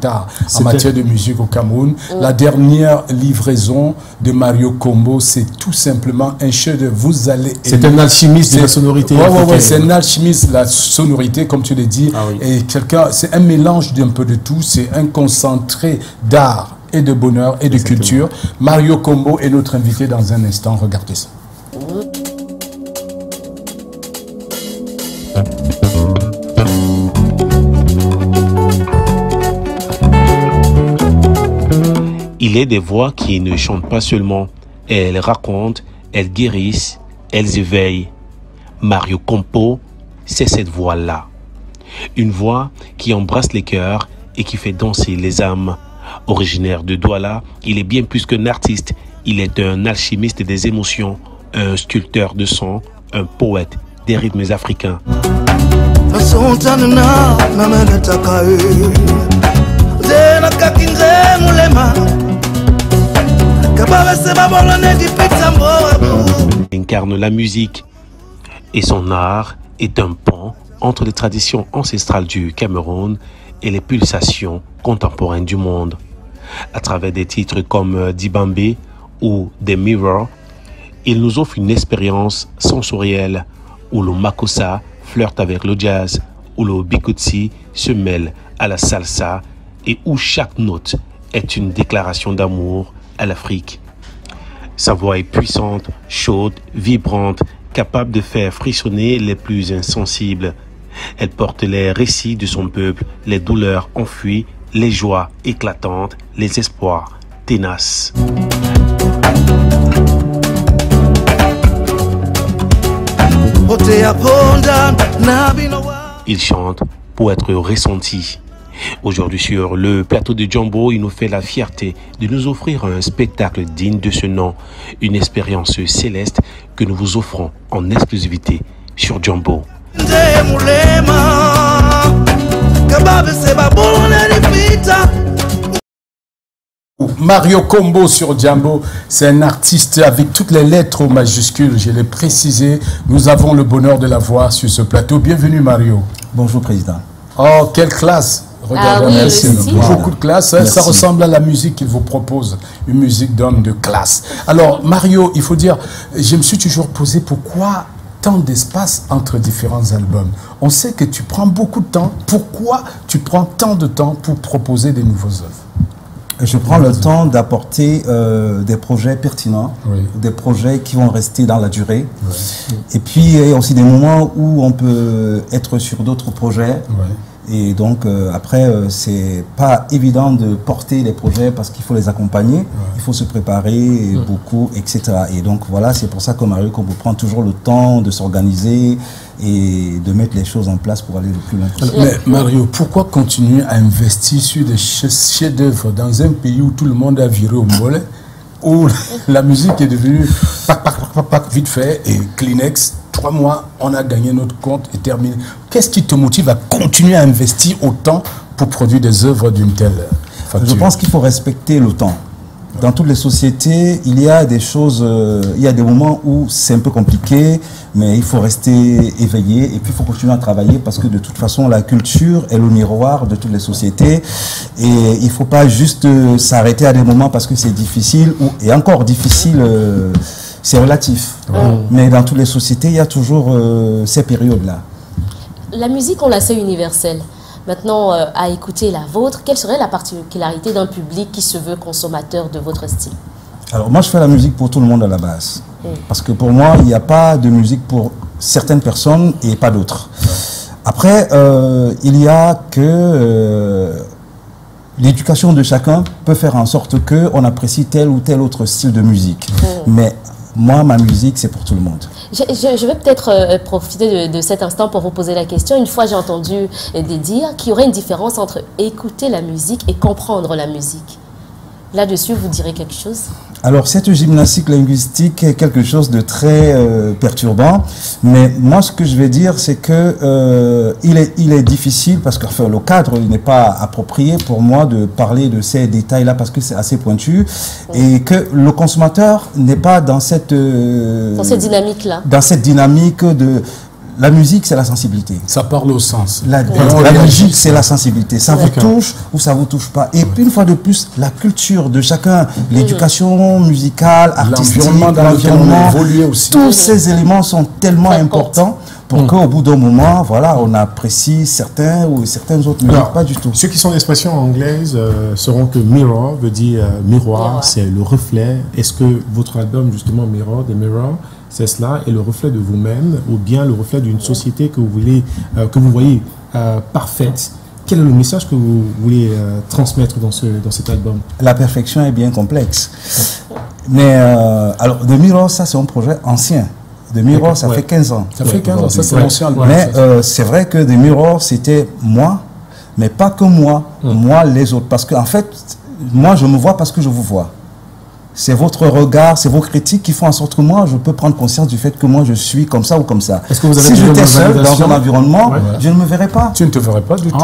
retard en matière de musique au Cameroun. La dernière livraison de Mario Combo, c'est tout simplement un chef-d'œuvre. Vous allez... C'est un alchimiste de la sonorité. Oui, c'est un alchimiste de la sonorité, comme tu l'as dit. Et c'est un mélange d'un peu de tout. C'est un concentré d'art et de bonheur et de culture. Mario Combo est notre invité dans un instant. Regardez ça. Il est des voix qui ne chantent pas seulement, elles racontent, elles guérissent, elles éveillent. Mario Combo, c'est cette voix-là. Une voix qui embrasse les cœurs et qui fait danser les âmes. Originaire de Douala, il est bien plus qu'un artiste. Il est un alchimiste des émotions, un sculpteur de son, un poète des rythmes africains. Il incarne la musique et son art est un pont entre les traditions ancestrales du Cameroun et les pulsations contemporaines du monde. À travers des titres comme Dibambé ou The Mirror, il nous offre une expérience sensorielle où le makossa flirte avec le jazz, où le bikutsi se mêle à la salsa et où chaque note est une déclaration d'amour à l'Afrique. Sa voix est puissante, chaude, vibrante, capable de faire frissonner les plus insensibles. Elle porte les récits de son peuple, les douleurs enfuies, les joies éclatantes, les espoirs tenaces. Il chante pour être ressenti. Aujourd'hui sur le plateau de Jambo, il nous fait la fierté de nous offrir un spectacle digne de ce nom, une expérience céleste que nous vous offrons en exclusivité sur Jambo. Mario Combo sur Jambo, c'est un artiste avec toutes les lettres aux majuscules, je l'ai précisé. Nous avons le bonheur de la voir sur ce plateau. Bienvenue Mario. Bonjour Président. Oh, quelle classe! Regardez, beaucoup de classe. Ça ressemble à la musique qu'il vous propose, une musique d'homme de classe. Alors Mario, il faut dire, je me suis toujours posé pourquoi tant d'espace entre différents albums. On sait que tu prends beaucoup de temps. Pourquoi tu prends tant de temps pour proposer des nouveaux œuvres? Je prends le temps d'apporter des projets pertinents, des projets qui vont rester dans la durée. Et puis il y a aussi des moments où on peut être sur d'autres projets. Et donc après, c'est pas évident de porter les projets parce qu'il faut les accompagner, il faut se préparer beaucoup, etc. Et donc voilà, c'est pour ça que Mario Combo prend toujours le temps de s'organiser et de mettre les choses en place pour aller le plus loin possible. Mais Mario, pourquoi continuer à investir sur des chefs-d'œuvre dans un pays où tout le monde a viré au mollet, où la musique est devenue vite fait et Kleenex, 3 mois, on a gagné notre compte et terminé. Qu'est-ce qui te motive à continuer à investir autant pour produire des œuvres d'une telle facture? Je pense qu'il faut respecter le temps. Dans toutes les sociétés, il y a des choses, il y a des moments où c'est un peu compliqué, mais il faut rester éveillé et puis il faut continuer à travailler parce que de toute façon, la culture est le miroir de toutes les sociétés et il ne faut pas juste s'arrêter à des moments parce que c'est difficile et encore difficile. C'est relatif, mais dans toutes les sociétés, il y a toujours ces périodes-là. La musique, on la sait universelle. Maintenant, à écouter la vôtre, quelle serait la particularité d'un public qui se veut consommateur de votre style? Alors moi, je fais la musique pour tout le monde à la base. Parce que pour moi, il n'y a pas de musique pour certaines personnes et pas d'autres. Après, il y a que l'éducation de chacun peut faire en sorte qu'on apprécie tel ou tel autre style de musique. Mais moi, ma musique, c'est pour tout le monde. Je vais peut-être profiter de cet instant pour vous poser la question. Une fois, j'ai entendu dire qu'il y aurait une différence entre écouter la musique et comprendre la musique. Là-dessus, vous direz quelque chose? Alors, cette gymnastique linguistique est quelque chose de très perturbant. Mais moi, ce que je vais dire, c'est que il est difficile parce que enfin, le cadre n'est pas approprié pour moi de parler de ces détails-là parce que c'est assez pointu et que le consommateur n'est pas dans cette dynamique-là. Dans cette dynamique de la musique, c'est la sensibilité. Ça parle au sens. La musique, c'est la sensibilité. Ça vous touche ou ça vous touche pas. Et puis, une fois de plus, la culture de chacun, l'éducation musicale, artistique, l'environnement, tous ces éléments sont tellement importants pour qu'au bout d'un moment, voilà, on apprécie certains ou certaines autres musiques. Pas du tout. Ceux qui sont d'expression anglaise sauront que mirror veut dire miroir, c'est le reflet. Est-ce que votre album, justement, Mirror, The Mirror, c'est cela, est le reflet de vous-même ou bien le reflet d'une société que vous voulez, que vous voyez parfaite? Quel est le message que vous voulez transmettre dans cet album? La perfection est bien complexe. Mais alors, The Mirror, ça c'est un projet ancien. The Mirror, ça fait 15 ans. Ça fait 15 ans, ça c'est l'ancien album. Mais c'est vrai que The Mirror, c'était moi, mais pas que moi, moi les autres. Parce qu'en fait, moi je me vois parce que je vous vois. C'est votre regard, c'est vos critiques qui font en sorte que moi, je peux prendre conscience du fait que moi, je suis comme ça ou comme ça. Est-ce que vous avez si j'étais seul dans un environnement, je ne me verrais pas. Tu ne te verrais pas du tout.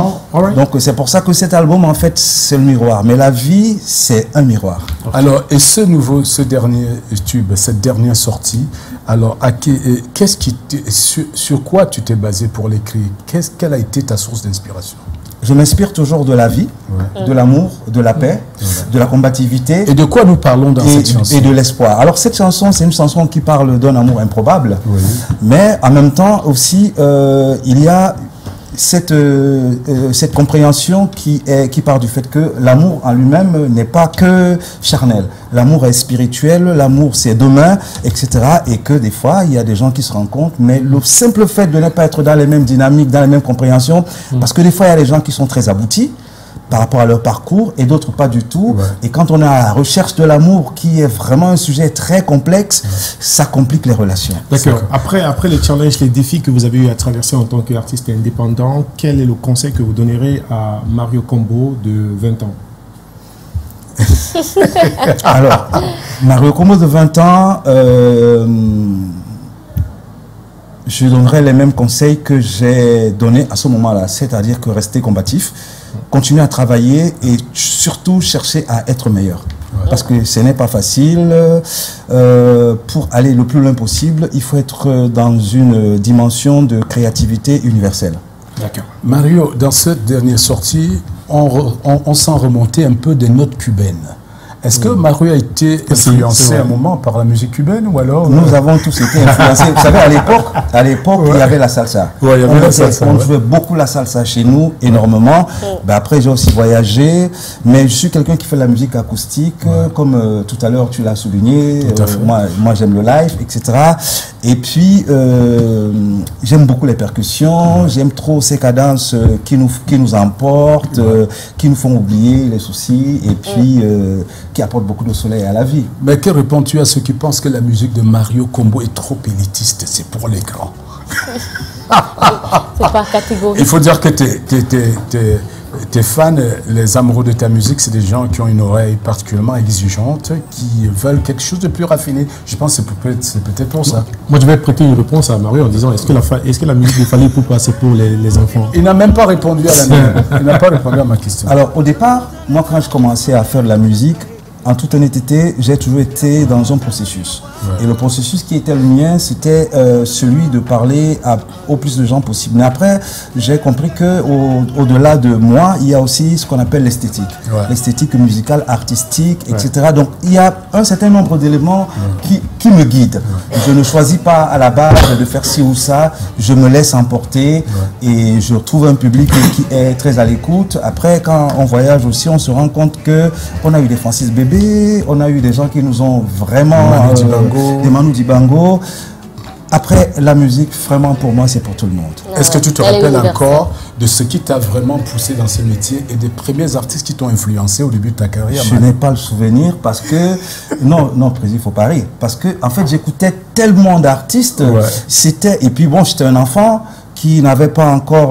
Donc, c'est pour ça que cet album, en fait, c'est le miroir. Mais la vie, c'est un miroir. Alors, et ce dernier tube, cette dernière sortie, alors, qu'est-ce qui sur quoi tu t'es basé pour l'écrire? Quelle a été ta source d'inspiration? Je m'inspire toujours de la vie, de l'amour, de la paix, de la combativité. Et de quoi nous parlons dans cette chanson? Et de l'espoir. Alors cette chanson, c'est une chanson qui parle d'un amour improbable, mais en même temps aussi, il y a cette compréhension qui part du fait que l'amour en lui-même n'est pas que charnel. L'amour est spirituel, l'amour c'est demain, etc. Et que des fois, il y a des gens qui se rendent compte, mais le simple fait de ne pas être dans les mêmes dynamiques, dans les mêmes compréhensions, parce que des fois, il y a des gens qui sont très aboutis par rapport à leur parcours et d'autres pas du tout. Et quand on est à la recherche de l'amour, qui est vraiment un sujet très complexe, ça complique les relations. D'accord. Après les challenges, les défis que vous avez eu à traverser en tant qu'artiste indépendant, quel est le conseil que vous donnerez à Mario Combo de 20 ans? Alors, Mario Combo de 20 ans, je donnerai les mêmes conseils que j'ai donnés à ce moment-là, c'est-à-dire que rester combatif, continuer à travailler et surtout chercher à être meilleur. Parce que ce n'est pas facile. Pour aller le plus loin possible, il faut être dans une dimension de créativité universelle. D'accord. Mario, dans cette dernière sortie, on sent remonter un peu des notes cubaines. Est-ce que Mario a été influencé à un moment par la musique cubaine ou alors... Nous avons tous été influencés. Vous savez, à l'époque, il y avait la salsa. On jouait beaucoup la salsa chez nous, énormément. Ben après, j'ai aussi voyagé. Mais je suis quelqu'un qui fait la musique acoustique, comme tout à l'heure tu l'as souligné. Moi j'aime le live, etc. Et puis, j'aime beaucoup les percussions. J'aime trop ces cadences qui nous emportent, qui nous font oublier les soucis. Et puis... qui apporte beaucoup de soleil à la vie. Mais que réponds-tu à ceux qui pensent que la musique de Mario Combo est trop élitiste? C'est pour les grands. C'est par catégorie. Il faut dire que tes fans, les amoureux de ta musique, c'est des gens qui ont une oreille particulièrement exigeante, qui veulent quelque chose de plus raffiné. Je pense que c'est peut-être pour ça. Moi, je vais prêter une réponse à Mario en disant, est-ce que la musique est fallait pour passer pour les enfants? Il n'a même pas répondu à la mienne. Il n'a pas répondu à ma question. Alors, au départ, moi, quand je commençais à faire de la musique, en toute honnêteté, j'ai toujours été dans un processus. Et le processus qui était le mien, c'était celui de parler au plus de gens possible. Mais après, j'ai compris qu'au-delà de moi, il y a aussi ce qu'on appelle l'esthétique. L'esthétique musicale, artistique, etc. Donc, il y a un certain nombre d'éléments qui me guident. Je ne choisis pas à la base de faire ci ou ça. Je me laisse emporter et je trouve un public qui est très à l'écoute. Après, quand on voyage aussi, on se rend compte qu'on a eu des Francis Bébé, on a eu des gens qui nous ont vraiment... des Manu Dibango. Après, la musique, vraiment, pour moi, c'est pour tout le monde. Est-ce que tu te rappelles encore de ce qui t'a vraiment poussé dans ce métier et des premiers artistes qui t'ont influencé au début de ta carrière? Je n'ai pas le souvenir parce que... Non, Président, il ne faut pas rire. Parce que, en fait, j'écoutais tellement d'artistes. Et puis, bon, j'étais un enfant qui n'avait pas encore...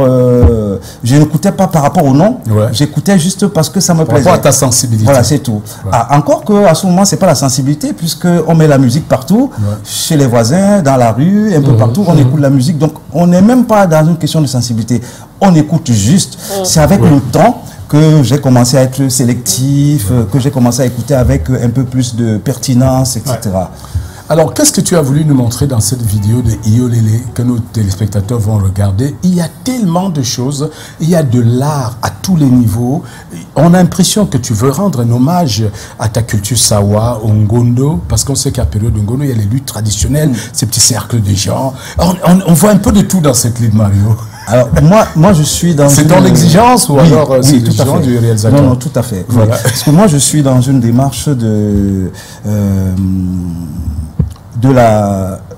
je n'écoutais pas par rapport au nom, j'écoutais juste parce que ça me plaisait. Par rapport à ta sensibilité. Voilà, c'est tout. Encore qu'à ce moment, ce n'est pas la sensibilité, puisqu'on met la musique partout, chez les voisins, dans la rue, un peu partout, on écoute la musique. Donc, on n'est même pas dans une question de sensibilité. On écoute juste. C'est avec le temps que j'ai commencé à être sélectif, que j'ai commencé à écouter avec un peu plus de pertinence, etc. Alors, qu'est-ce que tu as voulu nous montrer dans cette vidéo de Iolélé que nos téléspectateurs vont regarder? Il y a tellement de choses, il y a de l'art à tous les niveaux. On a l'impression que tu veux rendre un hommage à ta culture Sawa, au Ngondo, parce qu'on sait qu'à la période de Ngondo, il y a les luttes traditionnelles, ces petits cercles de gens. On voit un peu de tout dans cette lutte, Mario. Alors, moi, je suis dans... C'est dans l'exigence ou alors c'est l'exigence du réalisateur? Non, tout à fait. Voilà. Oui. Parce que moi, je suis dans une démarche de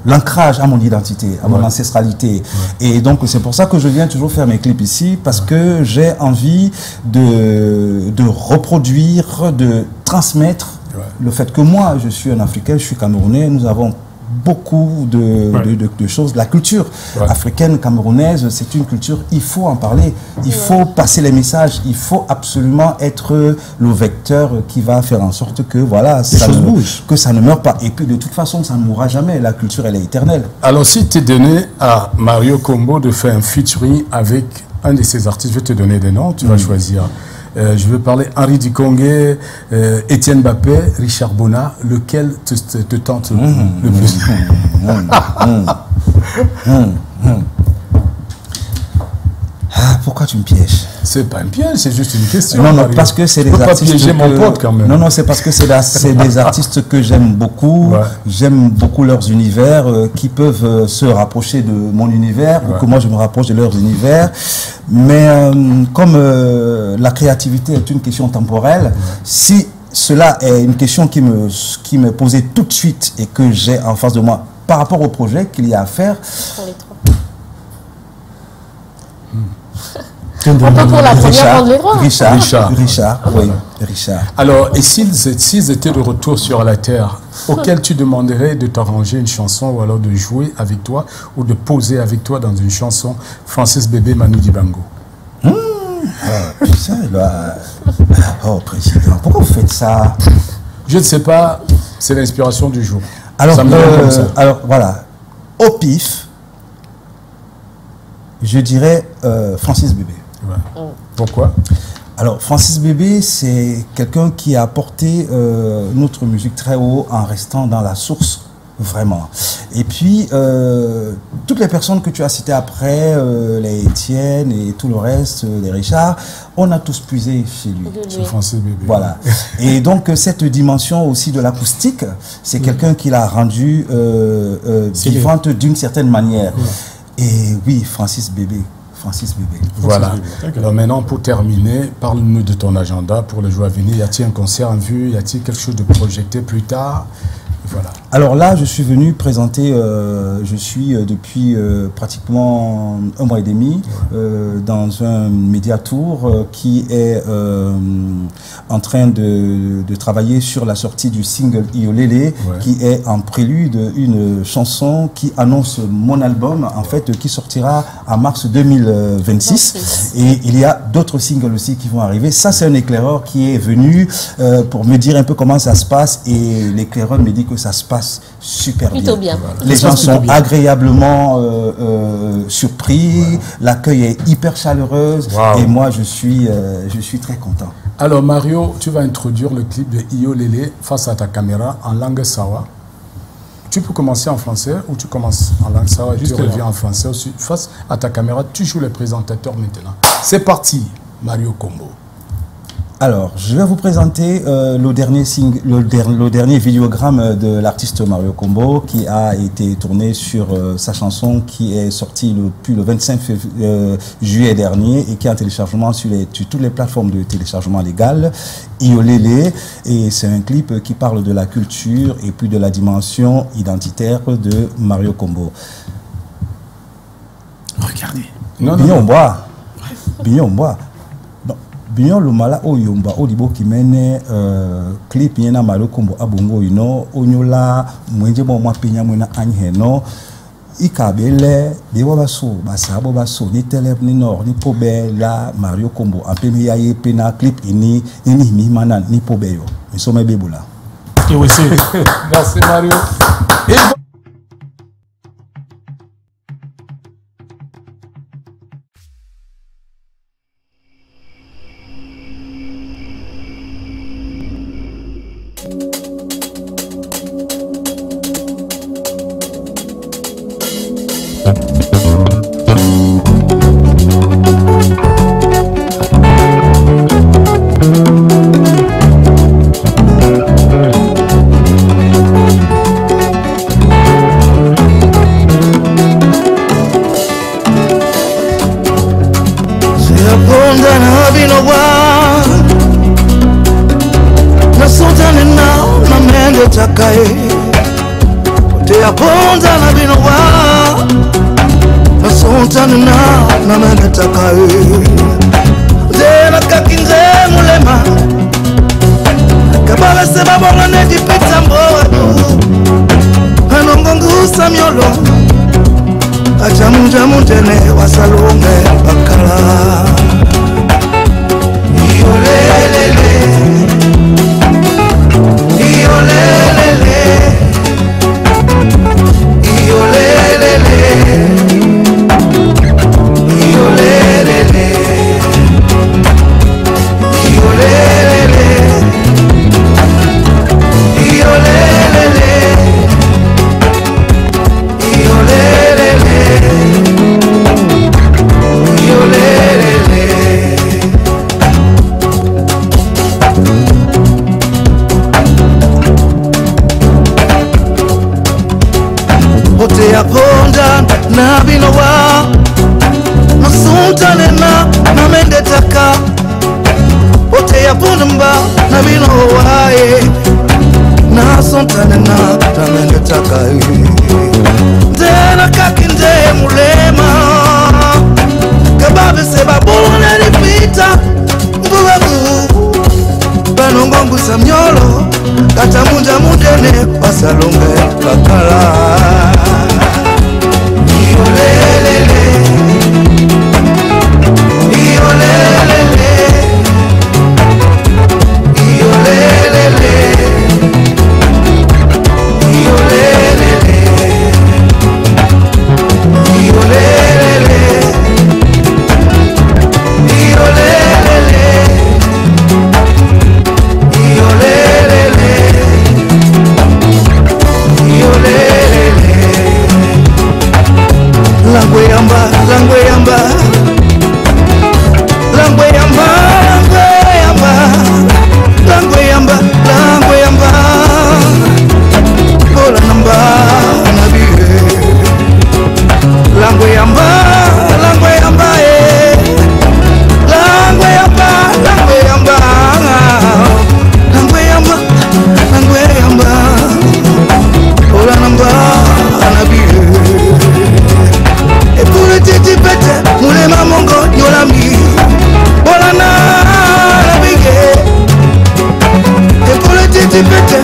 l'ancrage à mon identité, à mon ancestralité. Et donc, c'est pour ça que je viens toujours faire mes clips ici, parce que j'ai envie de reproduire, de transmettre le fait que moi, je suis un Africain, je suis Camerounais, nous avons beaucoup de choses. La culture africaine, camerounaise, c'est une culture, il faut en parler, il faut passer les messages, il faut absolument être le vecteur qui va faire en sorte que voilà, que ça ne meurt pas. Et puis de toute façon, ça ne mourra jamais, la culture elle est éternelle. Alors si tu es donné à Mario Kombo de faire un featuring avec un de ces artistes, je vais te donner des noms, tu vas choisir. Je veux parler Henri Ducongué, Étienne Bappé, Richard Bona, lequel te tente le plus? Pourquoi tu me pièges? C'est pas un piège, c'est juste une question. Non, parce que c'est des artistes. Pas piéger mon pote quand même. Non, c'est parce que c'est des artistes que j'aime beaucoup. J'aime beaucoup leurs univers, qui peuvent se rapprocher de mon univers, ou que moi je me rapproche de leurs univers. Mais comme la créativité est une question temporelle, si cela est une question qui me posait tout de suite et que j'ai en face de moi par rapport au projet qu'il y a à faire. On peut pour la première rendre les droits. Richard. Alors, et s'ils étaient de retour sur la terre, auquel tu demanderais de t'arranger une chanson ou alors de jouer avec toi ou de poser avec toi dans une chanson Francis Bébé, Manu Dibango? Oh, président, pourquoi vous faites ça? Je ne sais pas, c'est l'inspiration du jour. Alors, alors voilà, au pif, je dirais Francis Bébé. Pourquoi? Alors, Francis Bébé, c'est quelqu'un qui a porté notre musique très haut en restant dans la source, vraiment. Et puis, toutes les personnes que tu as citées après, les Étienne et tout le reste, les Richard, on a tous puisé chez lui. Sur Francis Bébé. Voilà. Et donc, cette dimension aussi de l'acoustique, c'est quelqu'un qui l'a rendue vivante d'une certaine manière. Et oui, Francis Bébé. Voilà. Alors maintenant, pour terminer, parle-nous de ton agenda pour le jour à venir. Y a-t-il un concert en vue? Y a-t-il quelque chose de projeté plus tard? Voilà. Alors là, je suis venu présenter, je suis depuis pratiquement un mois et demi dans un média tour qui est en train de travailler sur la sortie du single Iolélé, qui est en prélude une chanson qui annonce mon album, en fait, qui sortira en mars 2026. Et il y a d'autres singles aussi qui vont arriver. Ça, c'est un éclaireur qui est venu pour me dire un peu comment ça se passe, et l'éclaireur me dit que ça se passe super plutôt bien. Voilà. Les gens sont agréablement surpris, l'accueil est hyper chaleureuse, et moi je suis très content. Alors Mario, tu vas introduire le clip de Iolélé face à ta caméra en langue Sawa. Tu peux commencer en français ou tu commences en langue Sawa et tu reviens en français aussi. Face à ta caméra, tu joues le présentateur maintenant. C'est parti, Mario Kombo. Alors, je vais vous présenter le dernier vidéogramme de l'artiste Mario Kombo qui a été tourné sur sa chanson qui est sortie depuis le 25 juillet dernier et qui est en téléchargement sur toutes les plateformes de téléchargement légal, Iolélé. Et c'est un clip qui parle de la culture et puis de la dimension identitaire de Mario Kombo. Regardez. Bignon bois. Bignon le mala o yomba o libo qui mène clip yena Mario Kombo abongo ino onyola mwenje bo mwa penya mwena anyheno ikabele bewa baso basabo baso ni telep ni nord ni pobe la Mario Kombo apemi ya yepe na clip ini mi mana ni pobe yo misome bebula. Merci Mario. takae te aponza na binowa nasonta na mene takae zena kakinze mulema kabala seba bonga ne dipita mboa anongongusa miolo ajamu tene wasalonge bakala iolelele iolelele iolelele iolelele iolelele iolelele Ote ya ponda na binowa Nasuntane na mende taka Ote ya ponda mba na binowa Nasuntane na mende taka Dena kakinde mulema Kababe seba bona ripita Mbuwabu Banongongu samyolo Kata munja mundene Pasalonge kakala Iolelele Iolelele Iolelele Iolelele Iolelele Iolelele Iolelele Iolelele Langwe yamba Langwe yamba Langwe yamba Langwe yamba Langwe yamba Bola namba nabiye Langwe yamba Langwe yamba Langwe yamba Langwe yamba Langwe yamba Langwe yamba Bola namba nabiye Et pour le titi pete Moulema mongo nyolami Bola na nabiye Et pour le titi pete